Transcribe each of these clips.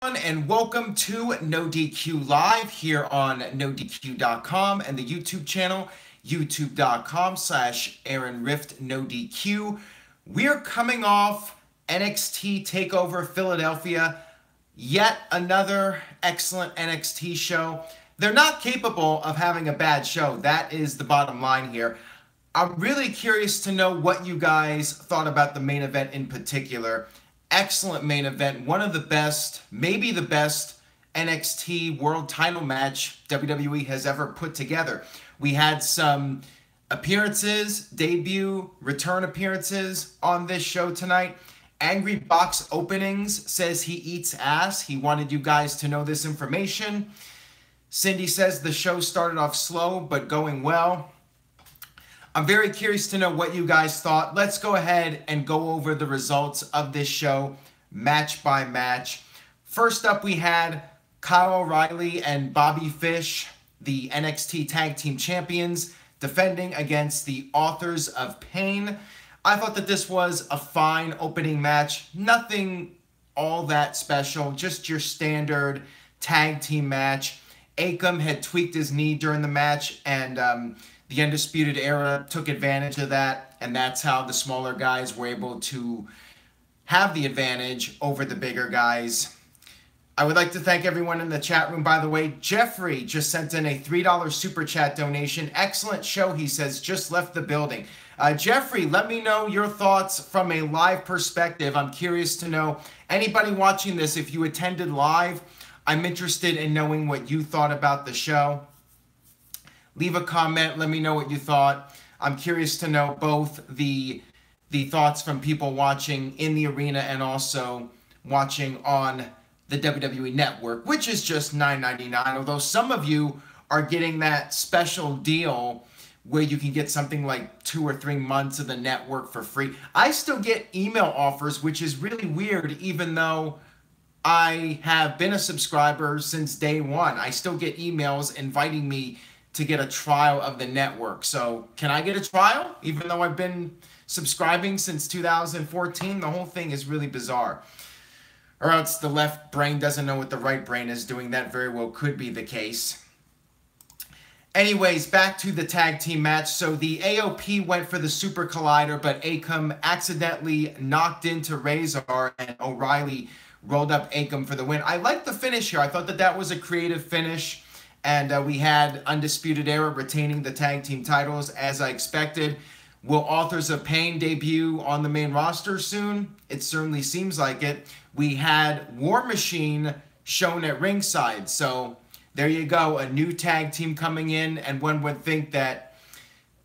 And welcome to No DQ Live here on NoDQ.com and the YouTube channel, youtube.com/Aaron Rift No DQ. We're coming off NXT Takeover Philadelphia, yet another excellent NXT show. They're not capable of having a bad show. That is the bottom line here. I'm really curious to know what you guys thought about the main event in particular. Excellent main event, one of the best, maybe the best NXT World Title match WWE has ever put together. We had some appearances, debut, return appearances on this show tonight. Angry Box Openings says he eats ass. He wanted you guys to know this information. Cindy says the show started off slow but going well. I'm very curious to know what you guys thought. Let's go ahead and go over the results of this show, match by match. First up, we had Kyle O'Reilly and Bobby Fish, the NXT Tag Team Champions, defending against the Authors of Pain. I thought that this was a fine opening match. Nothing all that special, just your standard tag team match. Akam had tweaked his knee during the match, and the Undisputed Era took advantage of that, and that's how the smaller guys were able to have the advantage over the bigger guys. I would like to thank everyone in the chat room, by the way. Jeffrey just sent in a $3 super chat donation. Excellent show, he says, just left the building. Jeffrey, let me know your thoughts from a live perspective. I'm curious to know, anybody watching this, if you attended live, I'm interested in knowing what you thought about the show. Leave a comment. Let me know what you thought. I'm curious to know both the thoughts from people watching in the arena and also watching on the WWE Network, which is just $9.99. Although some of you are getting that special deal where you can get something like 2 or 3 months of the network for free. I still get email offers, which is really weird, even though I have been a subscriber since day one. I still get emails inviting me to get a trial of the network. So can I get a trial even though I've been subscribing since 2014? The whole thing is really bizarre. Or else the left brain doesn't know what the right brain is doing. That very well could be the case. Anyways, back to the tag team match. So the AOP went for the Super Collider, but Akam accidentally knocked into Razor, and O'Reilly rolled up Akam for the win. I liked the finish here. I thought that that was a creative finish. And we had Undisputed Era retaining the tag team titles as I expected. Will Authors of Pain debut on the main roster soon? It certainly seems like it. We had War Machine shown at ringside. So there you go, a new tag team coming in. And one would think that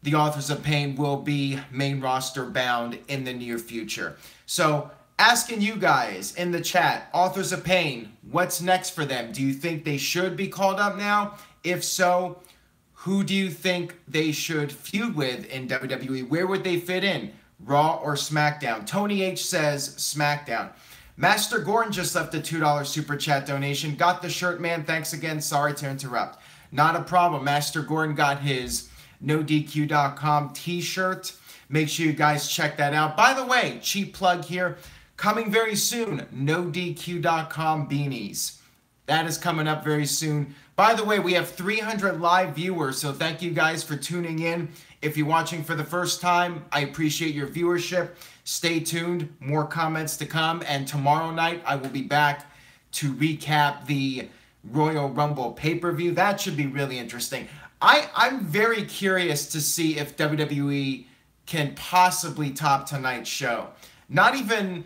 the Authors of Pain will be main roster bound in the near future. So asking you guys in the chat, Authors of Pain, what's next for them? Do you think they should be called up now? If so, who do you think they should feud with in WWE? Where would they fit in? Raw or SmackDown? Tony H says SmackDown. Master Gordon just left a $2 super chat donation. Got the shirt, man. Thanks again. Sorry to interrupt. Not a problem. Master Gordon got his NoDQ.com t-shirt. Make sure you guys check that out. By the way, cheap plug here. Coming very soon, NoDQ.com beanies. That is coming up very soon. By the way, we have 300 live viewers, so thank you guys for tuning in. If you're watching for the first time, I appreciate your viewership. Stay tuned, more comments to come, and tomorrow night I will be back to recap the Royal Rumble pay-per-view. That should be really interesting. I'm very curious to see if WWE can possibly top tonight's show. Not even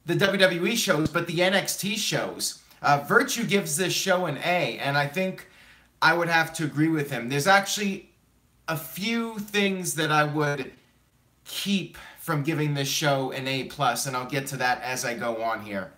the WWE shows, but the NXT shows. Virtue gives this show an A, and I think I would have to agree with him. There's actually a few things that I would keep from giving this show an A+, and I'll get to that as I go on here.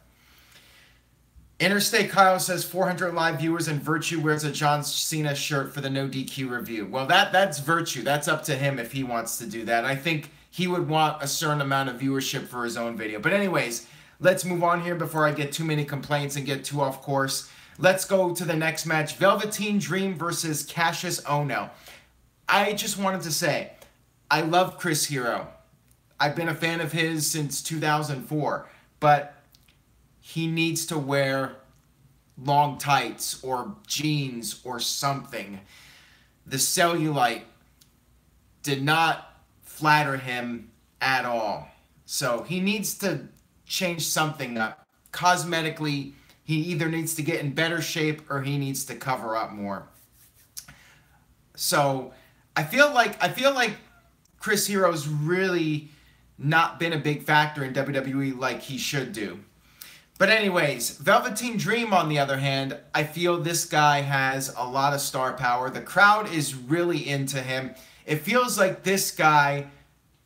Interstate Kyle says 400 live viewers and Virtue wears a John Cena shirt for the No DQ review. Well, that's Virtue. That's up to him if he wants to do that. I think he would want a certain amount of viewership for his own video. But anyways, let's move on here before I get too many complaints and get too off course. Let's go to the next match. Velveteen Dream versus Cassius Ohno. I just wanted to say, I love Chris Hero. I've been a fan of his since 2004. But he needs to wear long tights or jeans or something. The cellulite did not flatter him at all. So he needs to change something up. Cosmetically, he either needs to get in better shape or he needs to cover up more. So I feel like Chris Hero's really not been a big factor in WWE like he should do. But anyways, Velveteen Dream, on the other hand, I feel this guy has a lot of star power. The crowd is really into him. It feels like this guy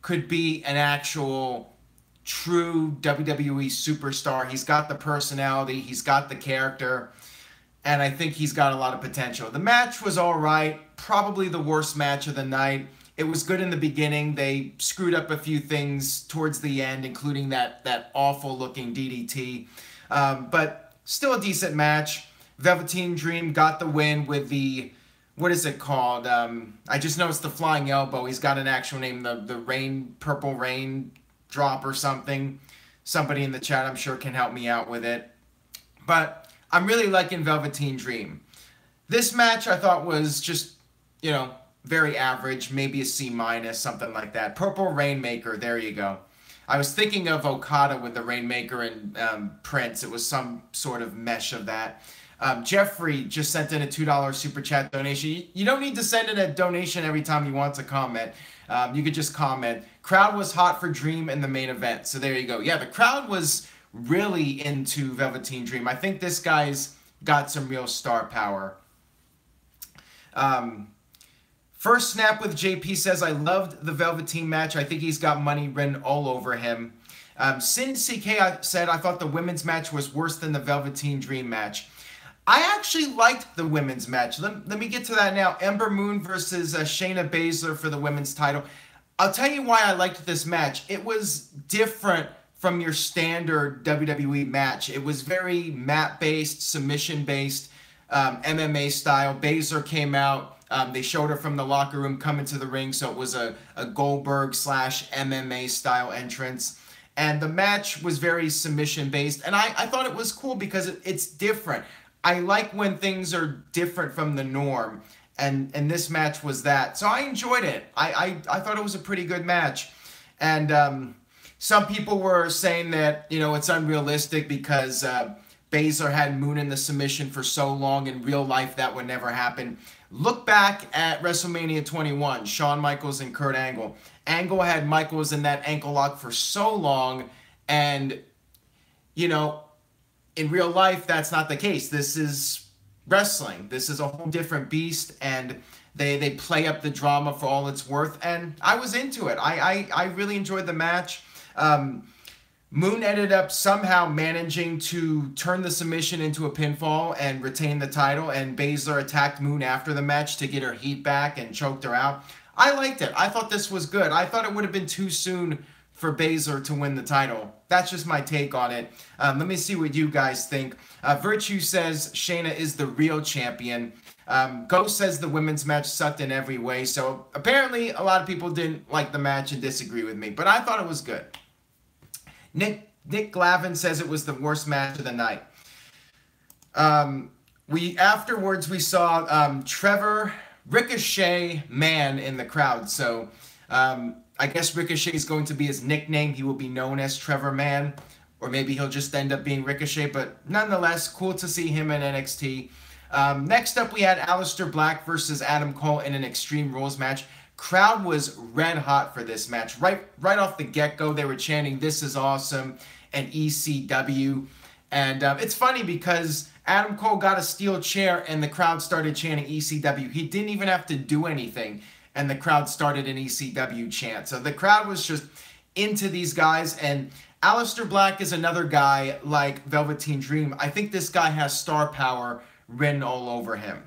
could be an actual true WWE superstar. He's got the personality, he's got the character, and I think he's got a lot of potential. The match was all right, probably the worst match of the night. It was good in the beginning. They screwed up a few things towards the end, including that awful-looking DDT. But still a decent match. Velveteen Dream got the win with the, what is it called? I just know it's the flying elbow. He's got an actual name, the purple rain drop or something. Somebody in the chat, I'm sure, can help me out with it. But I'm really liking Velveteen Dream. This match I thought was just, you know, very average, maybe a C-, something like that. Purple Rainmaker, there you go. I was thinking of Okada with the Rainmaker and Prince. It was some sort of mesh of that. Jeffrey just sent in a $2 super chat donation. You don't need to send in a donation every time you want to comment. You could just comment. Crowd was hot for Dream in the main event. So there you go. Yeah, the crowd was really into Velveteen Dream. I think this guy's got some real star power. First Snap with JP says, I loved the Velveteen match. I think he's got money written all over him. Sin CK said, I thought the women's match was worse than the Velveteen Dream match. I actually liked the women's match. Let me get to that now. Ember Moon versus Shayna Baszler for the women's title. I'll tell you why I liked this match. It was different from your standard WWE match. It was very mat-based, submission-based, MMA style. Baszler came out. They showed her from the locker room coming to the ring, so it was a Goldberg / MMA style entrance. And the match was very submission-based, and I thought it was cool because it's different. I like when things are different from the norm, and this match was that. So I enjoyed it. I thought it was a pretty good match. And some people were saying that, you know, it's unrealistic because Baszler had Moon in the submission for so long. In real life, that would never happen. Look back at WrestleMania 21, Shawn Michaels and Kurt Angle. Angle had Michaels in that ankle lock for so long, and, you know, in real life, that's not the case. This is wrestling. This is a whole different beast, and they play up the drama for all it's worth, and I was into it. I really enjoyed the match. Moon ended up somehow managing to turn the submission into a pinfall and retain the title, and Baszler attacked Moon after the match to get her heat back and choked her out. I liked it. I thought this was good. I thought it would have been too soon for Baszler to win the title. That's just my take on it. Let me see what you guys think. Virtue says Shayna is the real champion. Ghost says the women's match sucked in every way. So apparently a lot of people didn't like the match and disagree with me, but I thought it was good. Nick Glavin says it was the worst match of the night. Afterwards we saw Trevor Ricochet Man in the crowd. So I guess Ricochet is going to be his nickname. He will be known as Trevor Man, or maybe he'll just end up being Ricochet. But nonetheless, cool to see him in NXT. Next up, we had Aleister Black versus Adam Cole in an Extreme Rules match. Crowd was red hot for this match. Right off the get-go, they were chanting, "This is awesome," and ECW. And it's funny because Adam Cole got a steel chair and the crowd started chanting ECW. He didn't even have to do anything, and the crowd started an ECW chant. So the crowd was just into these guys. And Aleister Black is another guy like Velveteen Dream. I think this guy has star power written all over him.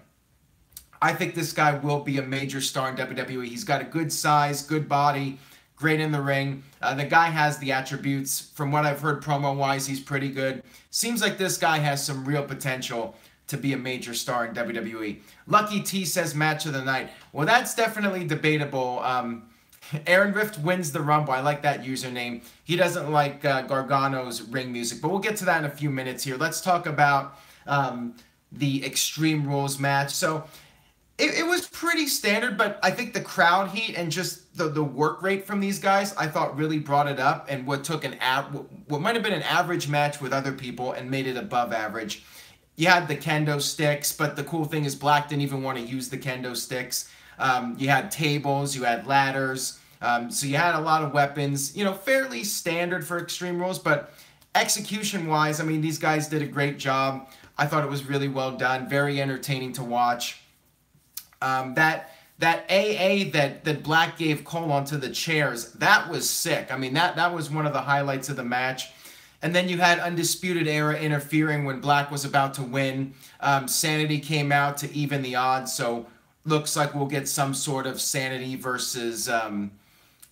I think this guy will be a major star in WWE. He's got a good size, good body, great in the ring. The guy has the attributes. From what I've heard promo-wise, he's pretty good. Seems like this guy has some real potential to be a major star in WWE. Lucky T says match of the night. Well, that's definitely debatable. Aaron Rift wins the Rumble. I like that username. He doesn't like Gargano's ring music, but we'll get to that in a few minutes here. Let's talk about the Extreme Rules match. So it was pretty standard, but I think the crowd heat and just the work rate from these guys, I thought really brought it up, and what took what might have been an average match with other people and made it above average. You had the kendo sticks, but the cool thing is Black didn't even want to use the kendo sticks. You had tables, you had ladders, so you had a lot of weapons, you know, fairly standard for Extreme Rules, but execution-wise, I mean, these guys did a great job. I thought it was really well done, very entertaining to watch. That AA that Black gave Cole onto the chairs, that was sick. I mean, that was one of the highlights of the match. And then you had Undisputed Era interfering when Black was about to win. Sanity came out to even the odds, so looks like we'll get some sort of Sanity versus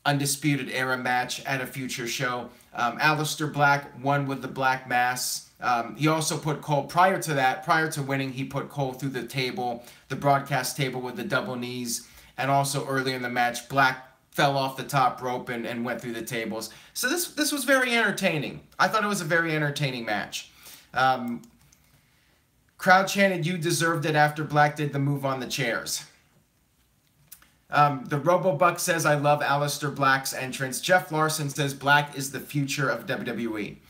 Undisputed Era match at a future show. Aleister Black won with the Black Mass. He also put Cole, prior to winning, he put Cole through the table, the broadcast table with the double knees. And also earlier in the match, Black fell off the top rope and went through the tables. So this was very entertaining. I thought it was a very entertaining match. Crowd chanted, "You deserved it," after Black did the move on the chairs. The Robobuck says, "I love Aleister Black's entrance." Jeff Larson says, "Black is the future of WWE."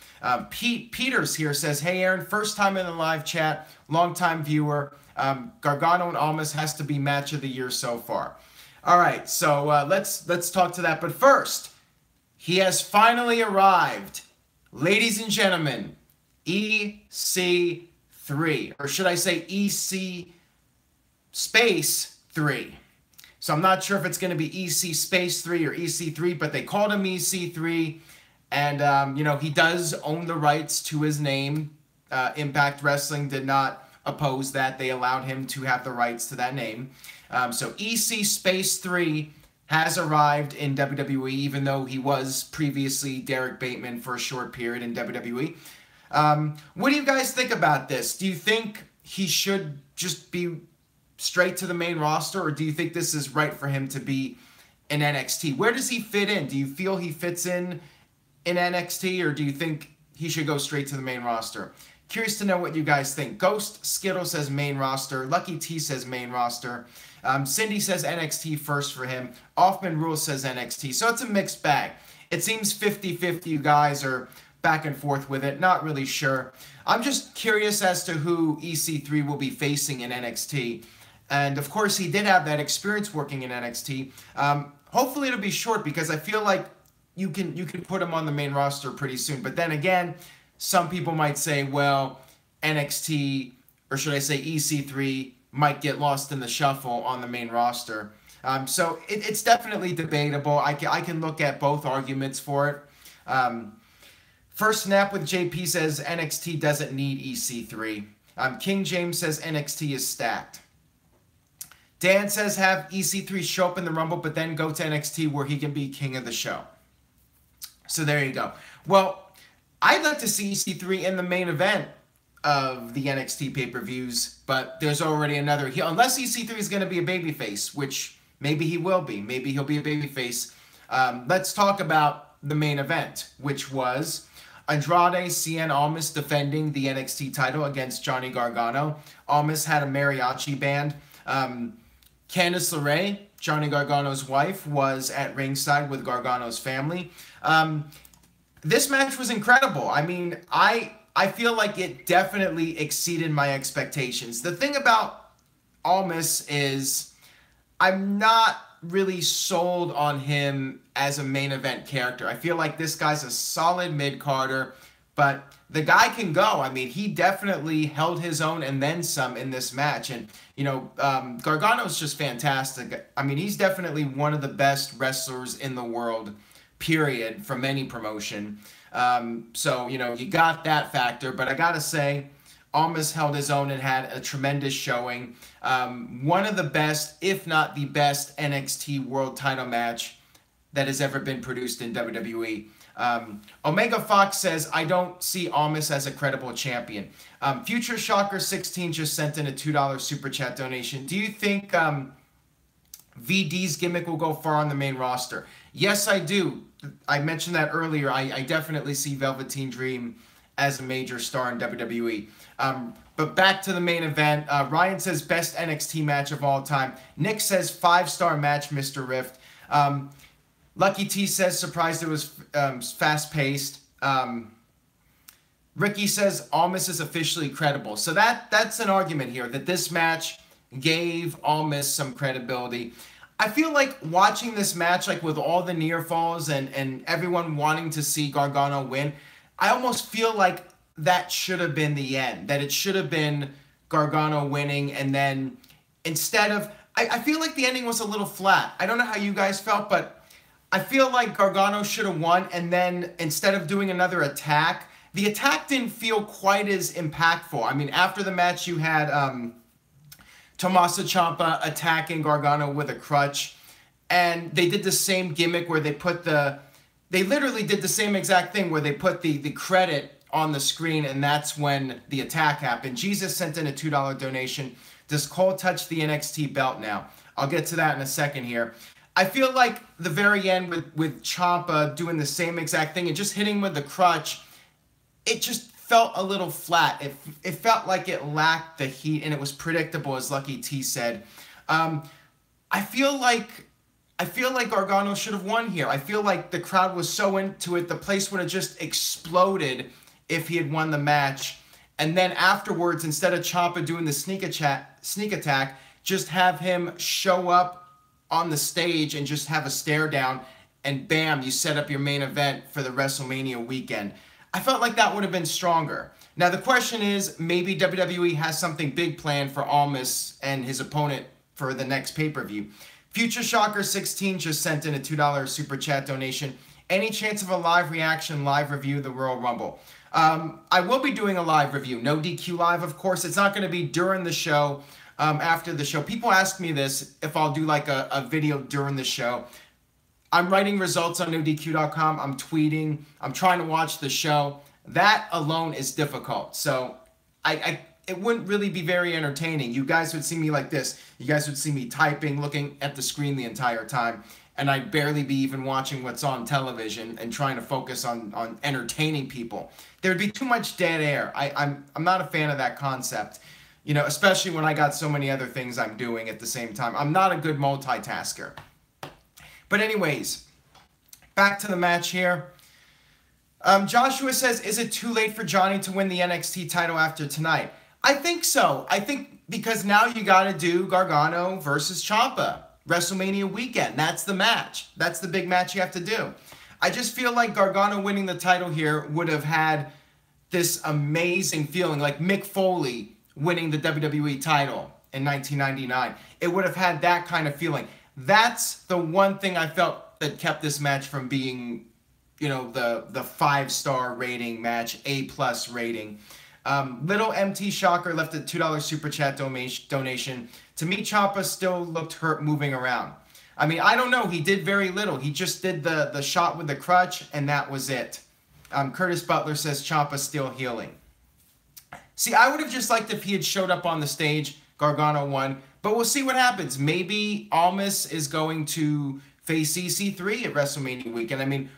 Pete Peters here says, "Hey Aaron, first time in the live chat, long time viewer. Gargano and Almas has to be match of the year so far." All right, so let's talk to that. But first, he has finally arrived, ladies and gentlemen. EC3, or should I say EC space 3. So I'm not sure if it's going to be EC space 3 or EC3, but they called him EC3. And, you know, he does own the rights to his name. Impact Wrestling did not oppose that. They allowed him to have the rights to that name. So EC Space 3 has arrived in WWE, even though he was previously Derek Bateman for a short period in WWE. What do you guys think about this? Do you think he should just be straight to the main roster, or do you think this is right for him to be in NXT? Where does he fit in? Do you feel he fits in NXT, or do you think he should go straight to the main roster? Curious to know what you guys think. Ghost Skittle says main roster. Lucky T says main roster. Cindy says NXT first for him. Offman Rules says NXT. So it's a mixed bag. It seems 50-50. You guys are back and forth with it. Not really sure. I'm just curious as to who EC3 will be facing in NXT. And of course, he did have that experience working in NXT. Hopefully it'll be short, because I feel like you can put him on the main roster pretty soon. But then again, some people might say, well, NXT, or should I say EC3, might get lost in the shuffle on the main roster. So it's definitely debatable. I can look at both arguments for it. First Snap with JP says NXT doesn't need EC3. King James says NXT is stacked. Dan says have EC3 show up in the Rumble, but then go to NXT where he can be king of the show. So there you go. Well, I'd like to see EC3 in the main event of the NXT pay-per-views, but there's already another. Unless EC3 is going to be a babyface, which maybe he will be. Maybe he'll be a babyface. Let's talk about the main event, which was Andrade Cien Almas defending the NXT title against Johnny Gargano. Almas had a mariachi band. Candice LeRae, Johnny Gargano's wife, was at ringside with Gargano's family. This match was incredible. I mean, I feel like it definitely exceeded my expectations. The thing about Almas is I'm not really sold on him as a main event character. I feel like this guy's a solid mid-carder, but the guy can go. I mean, he definitely held his own and then some in this match. And, you know, Gargano's just fantastic. I mean, he's definitely one of the best wrestlers in the world, period, from any promotion. So, you know, you got that factor. But I got to say, Almas held his own and had a tremendous showing. One of the best, if not the best, NXT World Title match that has ever been produced in WWE. Omega Fox says, I don't see Almas as a credible champion. Future Shocker 16 just sent in a $2 super chat donation. Do you think VD's gimmick will go far on the main roster? Yes, I do. I mentioned that earlier. I definitely see Velveteen Dream as a major star in WWE. But back to the main event. Ryan says best NXT match of all time. Nick says 5-star match, Mr. Rift. Lucky T says surprised it was fast-paced. Ricky says Almas is officially credible. So that's an argument here, that this match gave Almas some credibility. I feel like watching this match, like with all the near falls and everyone wanting to see Gargano win, I almost feel like that should have been the end. That it should have been Gargano winning, and then instead of... I feel like the ending was a little flat. I don't know how you guys felt, but I feel like Gargano should have won, and then instead of doing another attack, the attack didn't feel quite as impactful. I mean, after the match, you had Tommaso Ciampa attacking Gargano with a crutch, and they did the same gimmick where they put they literally did the same exact thing where they put the credit on the screen, and that's when the attack happened. Jesus sent in a $2 donation. Does Cole touch the NXT belt now? I'll get to that in a second here. I feel like the very end with Ciampa doing the same exact thing and just hitting with the crutch, it just felt a little flat. It felt like it lacked the heat, and it was predictable, as Lucky T said. I feel like Gargano should have won here. I feel like the crowd was so into it, the place would have just exploded if he had won the match. And then afterwards, instead of Ciampa doing the sneak attack, just have him show up on the stage and just have a stare down, and bam, you set up your main event for the WrestleMania weekend. I felt like that would have been stronger. Now the question is, maybe WWE has something big planned for Almas and his opponent for the next pay-per-view. Future Shocker 16 just sent in a $2 super chat donation. Any chance of a live reaction, live review of the Royal Rumble? I will be doing a live review. No DQ live, of course. It's not going to be during the show, after the show. People ask me this, if I'll do like a video during the show. I'm writing results on NoDQ.com. I'm tweeting. I'm trying to watch the show. That alone is difficult. So it wouldn't really be very entertaining. You guys would see me like this. You guys would see me typing, looking at the screen the entire time. And I'd barely be even watching what's on television and trying to focus on entertaining people. There'd be too much dead air. I'm not a fan of that concept. You know, especially when I got so many other things I'm doing at the same time. I'm not a good multitasker. But anyways, back to the match here. Joshua says, is it too late for Johnny to win the NXT title after tonight? I think so. I think because now you got to do Gargano versus Ciampa. WrestleMania weekend. That's the match. That's the big match you have to do. I just feel like Gargano winning the title here would have had this amazing feeling, like Mick Foley winning the WWE title in 1999. It would have had that kind of feeling. That's the one thing I felt that kept this match from being, you know, the 5-star rating match, A+ rating. Little MT Shocker left a $2 super chat donation. To me, Ciampa still looked hurt moving around. I mean, I don't know. He did very little. He just did the shot with the crutch, and that was it. Curtis Butler says Ciampa still healing. See, I would have just liked if he had showed up on the stage, Gargano won, but we'll see what happens. Maybe Almas is going to face EC3 at WrestleMania weekend. I mean,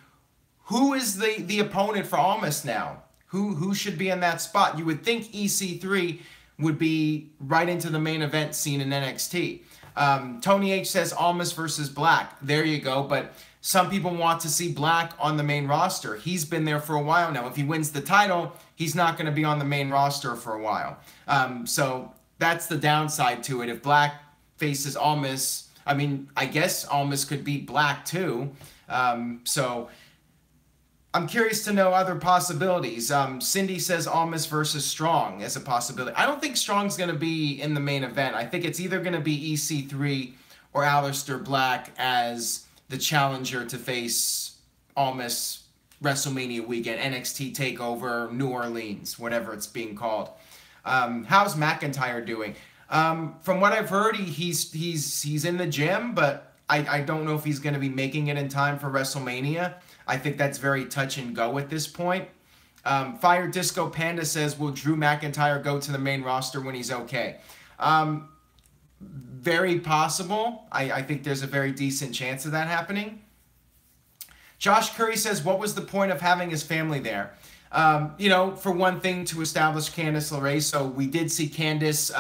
who is the opponent for Almas now? Who should be in that spot? You would think EC3 would be right into the main event scene in NXT. Tony H says Almas versus Black. There you go. But some people want to see Black on the main roster. He's been there for a while now. If he wins the title, he's not going to be on the main roster for a while. So that's the downside to it. If Black faces Almas, I mean, I guess Almas could beat Black too. So I'm curious to know other possibilities. Cindy says Almas versus Strong as a possibility. I don't think Strong's going to be in the main event. I think it's either going to be EC3 or Aleister Black as the challenger to face Almas WrestleMania weekend, NXT Takeover, New Orleans, whatever it's being called. How's McIntyre doing? From what I've heard, he's in the gym, but I don't know if he's going to be making it in time for WrestleMania. I think that's very touch and go at this point. Fire Disco Panda says, will Drew McIntyre go to the main roster when he's okay? Very possible. I think there's a very decent chance of that happening. Josh Curry says, what was the point of having his family there? You know, for one thing, to establish Candice LeRae. So we did see Candice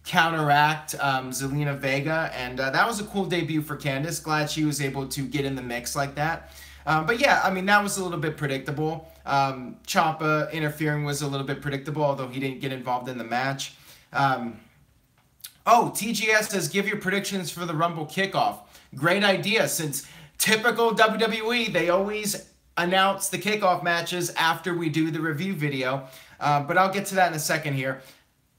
counteract Zelina Vega, and that was a cool debut for Candice. Glad she was able to get in the mix like that. But yeah, I mean, that was a little bit predictable. Ciampa interfering was a little bit predictable, although he didn't get involved in the match. Oh, TGS says, give your predictions for the Rumble kickoff. Great idea, since typical WWE, they always announce the kickoff matches after we do the review video. But I'll get to that in a second here.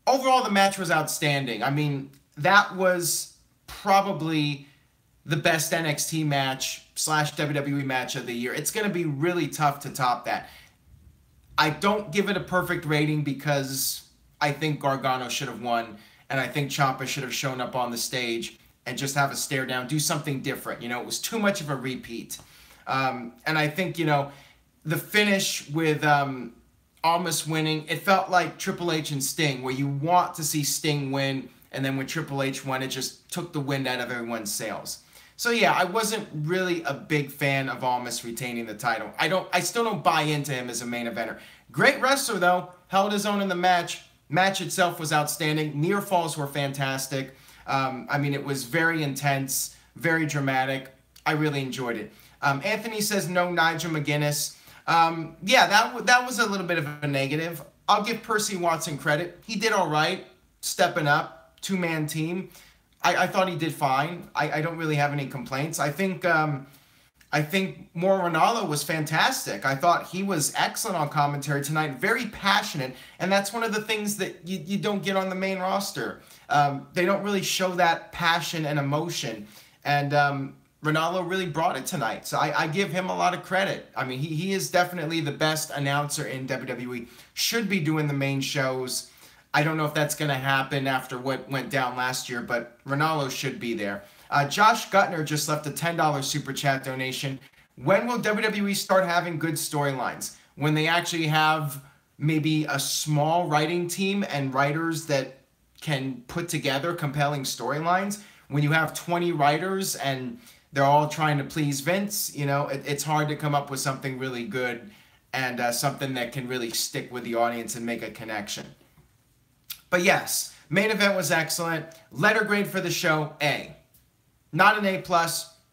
Overall, the match was outstanding. I mean, that was probably the best NXT match / WWE match of the year. It's going to be really tough to top that. I don't give it a perfect rating because I think Gargano should have won, and I think Ciampa should have shown up on the stage and just have a stare down, do something different. You know, it was too much of a repeat. And I think, you know, the finish with Almas winning, it felt like Triple H and Sting, where you want to see Sting win, and then when Triple H won, it just took the wind out of everyone's sails. So yeah, I wasn't really a big fan of Almas retaining the title. I still don't buy into him as a main eventer. Great wrestler though, held his own in the match. Match itself was outstanding. Near falls were fantastic. I mean, it was very intense, very dramatic. I really enjoyed it. Anthony says no Nigel McGuinness. Yeah, that was a little bit of a negative. I'll give Percy Watson credit. He did all right, stepping up, two-man team. I thought he did fine. I don't really have any complaints. I think Mauro Ranallo was fantastic. I thought he was excellent on commentary tonight, very passionate, and that's one of the things that you don't get on the main roster. They don't really show that passion and emotion, and Ranallo really brought it tonight, so I give him a lot of credit. I mean, he is definitely the best announcer in WWE, should be doing the main shows. I don't know if that's going to happen after what went down last year, but Ranallo should be there. Josh Gutner just left a $10 Super Chat donation. When will WWE start having good storylines? When they actually have maybe a small writing team and writers that can put together compelling storylines? When you have 20 writers and they're all trying to please Vince, you know, it's hard to come up with something really good and something that can really stick with the audience and make a connection. But yes, main event was excellent. Letter grade for the show, A. Not an A+,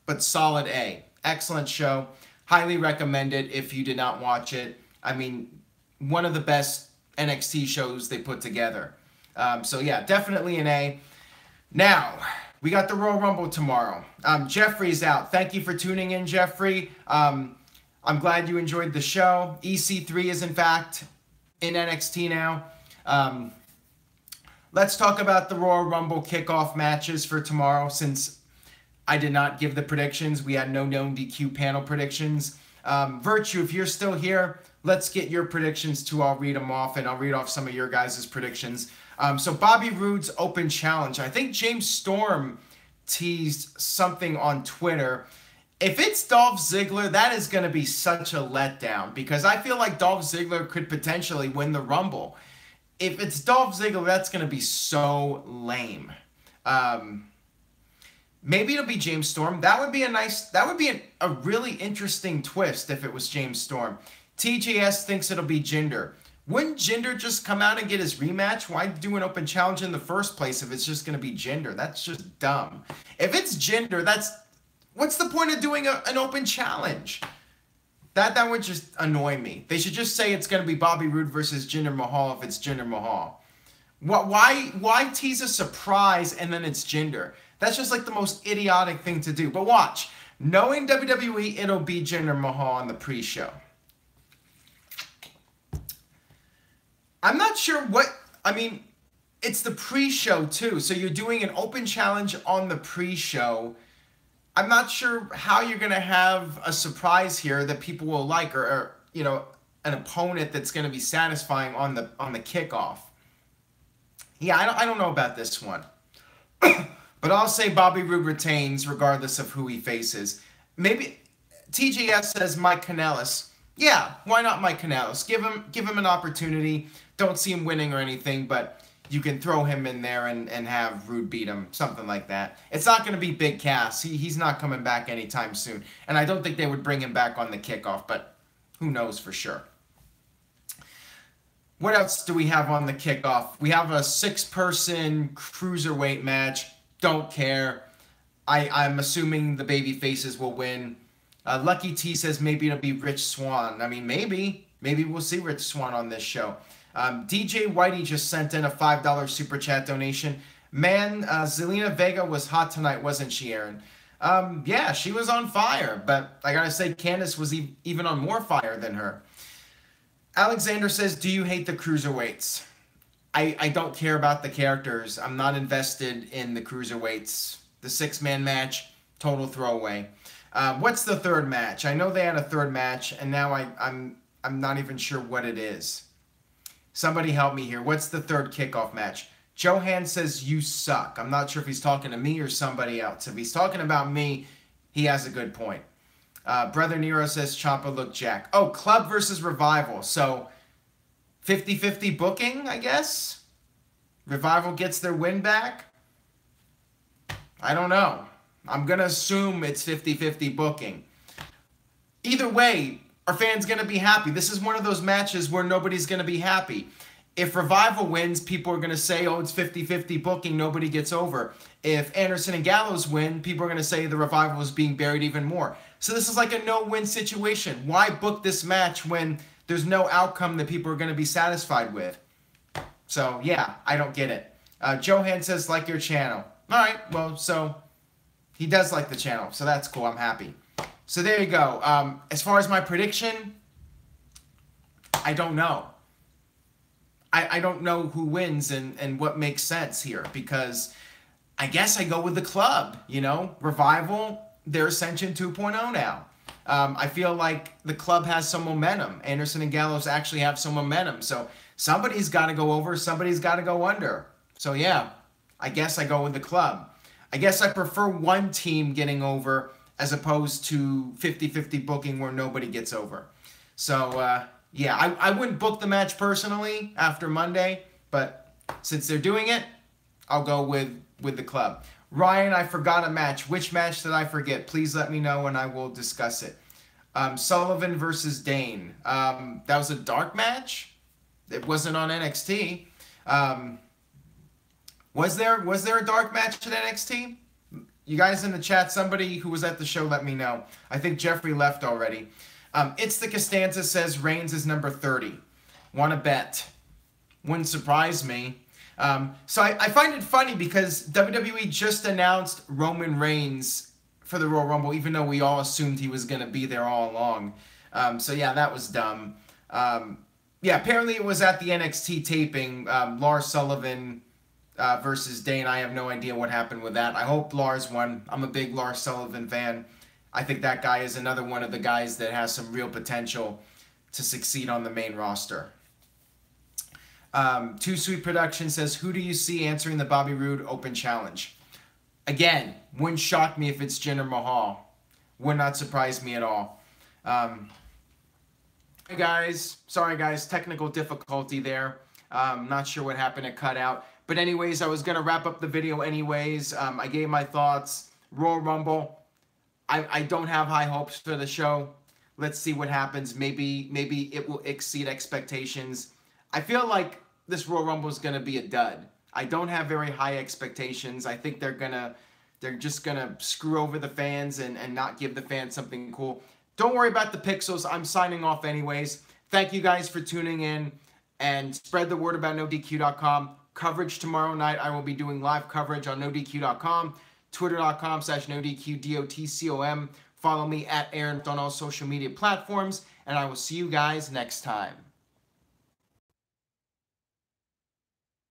but solid A. Excellent show. Highly recommend it if you did not watch it. I mean, one of the best NXT shows they put together. So yeah, definitely an A. Now, we got the Royal Rumble tomorrow. Jeffrey's out. Thank you for tuning in, Jeffrey. I'm glad you enjoyed the show. EC3 is, in fact, in NXT now. Let's talk about the Royal Rumble kickoff matches for tomorrow, since I did not give the predictions. We had no known DQ panel predictions. Virtue, if you're still here, let's get your predictions too. I'll read them off, and I'll read off some of your guys' predictions. So Bobby Roode's open challenge. I think James Storm teased something on Twitter. If it's Dolph Ziggler, that is going to be such a letdown, because I feel like Dolph Ziggler could potentially win the Rumble. If it's Dolph Ziggler, that's going to be so lame. Maybe it'll be James Storm. That would be a really interesting twist if it was James Storm. TJS thinks it'll be Jinder. Wouldn't Jinder just come out and get his rematch? Why do an open challenge in the first place if it's just going to be Jinder? That's just dumb. If it's Jinder, what's the point of doing an open challenge? That would just annoy me. They should just say it's going to be Bobby Roode versus Jinder Mahal if it's Jinder Mahal. Why tease a surprise and then it's Jinder? That's just like the most idiotic thing to do. But watch. Knowing WWE, it'll be Jinder Mahal on the pre-show. I'm not sure it's the pre-show too. So you're doing an open challenge on the pre-show. I'm not sure how you're going to have a surprise here that people will like, or you know, an opponent that's going to be satisfying on the kickoff. Yeah, I don't know about this one. But I'll say Bobby Roode retains regardless of who he faces. Maybe TGS says Mike Kanellis. Yeah, why not Mike Kanellis? Give him an opportunity. Don't see him winning or anything, but you can throw him in there and have Roode beat him, something like that. It's not going to be Big Cass. He's not coming back anytime soon. And I don't think they would bring him back on the kickoff, but who knows for sure. What else do we have on the kickoff? We have a 6-person cruiserweight match. Don't care. I'm assuming the baby faces will win. Lucky T says maybe it'll be Rich Swann. I mean, maybe. Maybe we'll see Rich Swann on this show. DJ Whitey just sent in a $5 super chat donation. Man, Zelina Vega was hot tonight, wasn't she, Aaron? Yeah, she was on fire, but I gotta say, Candice was even on more fire than her. Alexander says, do you hate the cruiserweights? I don't care about the characters. I'm not invested in the cruiserweights. The 6-man match, total throwaway. What's the third match? I know they had a third match, and now I'm not even sure what it is. Somebody help me here. What's the third kickoff match? Johan says, you suck. I'm not sure if he's talking to me or somebody else. If he's talking about me, he has a good point. Brother Nero says, Ciampa look Jack. Oh, Club versus Revival. So, 50-50 booking, I guess? Revival gets their win back? I don't know. I'm going to assume it's 50-50 booking. Either way, are fans going to be happy? This is one of those matches where nobody's going to be happy. If Revival wins, people are going to say, oh, it's 50-50 booking, nobody gets over. If Anderson and Gallows win, people are going to say the Revival is being buried even more. So this is like a no-win situation. Why book this match when there's no outcome that people are going to be satisfied with? So, yeah, I don't get it. Johan says, like your channel. All right, well, so he does like the channel, so that's cool. I'm happy. So there you go. As far as my prediction, I don't know. I don't know who wins and what makes sense here, because I guess I go with the club, you know? Revival, they're Ascension 2.0 now. I feel like the club has some momentum. Anderson and Gallows actually have some momentum. So somebody's got to go over, somebody's got to go under. So yeah, I guess I go with the club. I guess I prefer one team getting over as opposed to 50-50 booking where nobody gets over. So, yeah, I wouldn't book the match personally after Monday, but since they're doing it, I'll go with the club. Ryan, I forgot a match. Which match did I forget? Please let me know and I will discuss it. Sullivan versus Dane. That was a dark match? It wasn't on NXT. Was there a dark match at NXT? You guys in the chat, somebody who was at the show, let me know. I think Jeffrey left already. It's the Costanza says Reigns is number 30. Want to bet? Wouldn't surprise me. So I find it funny because WWE just announced Roman Reigns for the Royal Rumble, even though we all assumed he was going to be there all along. So yeah, that was dumb. Yeah, apparently it was at the NXT taping, Lars Sullivan versus Dane. I have no idea what happened with that. I hope Lars won. I'm a big Lars Sullivan fan. I think that guy is another one of the guys that has some real potential to succeed on the main roster. Too Sweet Production says, who do you see answering the Bobby Roode Open Challenge? Again, wouldn't shock me if it's Jinder Mahal. Would not surprise me at all. Hey guys, sorry guys, technical difficulty there. Not sure what happened, it cut out. But anyways, I was going to wrap up the video anyways. I gave my thoughts. Royal Rumble. I don't have high hopes for the show. Let's see what happens. Maybe it will exceed expectations. I feel like this Royal Rumble is going to be a dud. I don't have very high expectations. I think they're just going to screw over the fans and not give the fans something cool. Don't worry about the pixels. I'm signing off anyways. Thank you guys for tuning in and spread the word about NoDQ.com. Coverage tomorrow night. I will be doing live coverage on NoDQ.com. Twitter.com/NoDQ, DOTCOM. Follow me at Aaron on all social media platforms, and I will see you guys next time.